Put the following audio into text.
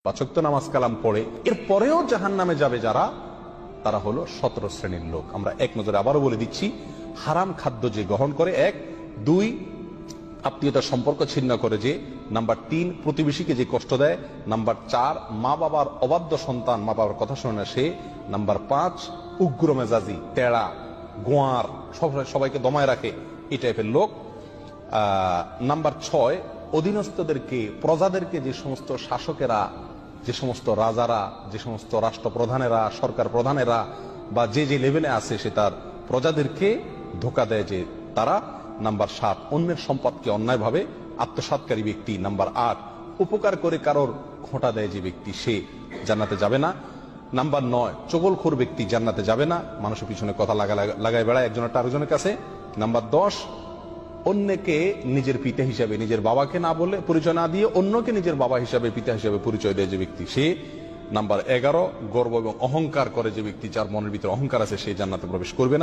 পাঁচক্ত নামাজ কালাম পড়ে এর পরেও জাহান্নামে যাবে যারা, তারা হলো 17 শ্রেণীর লোক। আমরা এক নজরে আবারও বলে দিচ্ছি, হারাম খাদ্য যে গ্রহণ করে, 1, 2 আত্মীয়তার সম্পর্ক ছিন্ন করে যে, নাম্বার 3 প্রতিবেশীকে যে কষ্ট দেয়, নাম্বার 4 মা বাবার অবাধ্য সন্তান, মা বাবার কথা শোনে না সে, নাম্বার 5 উগ্র মেজাজি, তেড়া, গোয়ার, সবাইকে দমায় রাখে, এই টাইপের লোক। নাম্বার 6 অধীনস্থদেরকে, প্রজাদেরকে, যে সমস্ত শাসকেরা, যে সমস্ত রাজারা, যে সমস্ত রাষ্ট্রপ্রধানেরা, সরকার প্রধানেরা বা যে যে লেভেলে আছে সে তার প্রজাদেরকে ধোঁকা দেয় যে তারা। নাম্বার 7 অন্যের সম্পদকে অন্যায়ভাবে আত্মসাৎকারী ব্যক্তি। নাম্বার 8 উপকার করে কারোর খোঁটা দেয় যে ব্যক্তি, সে জান্নাতে যাবে না। নাম্বার 9 চগলখোর ব্যক্তি জান্নাতে যাবে না, মানুষের পিছনে কথা লাগায় বেড়ায় একজনের আরেকজনের কাছে। নাম্বার 10 অন্যকে নিজের পিতা হিসাবে, নিজের বাবাকে না বলে, পরিচয় না দিয়ে অন্যকে নিজের বাবা হিসাবে, পিতা হিসাবে পরিচয় দেয় যে ব্যক্তি, সে। নাম্বার 11 গর্ব এবং অহংকার করে যে ব্যক্তি, যার মনের ভিতরে অহংকার আছে, সে জান্নাতে প্রবেশ করবে না।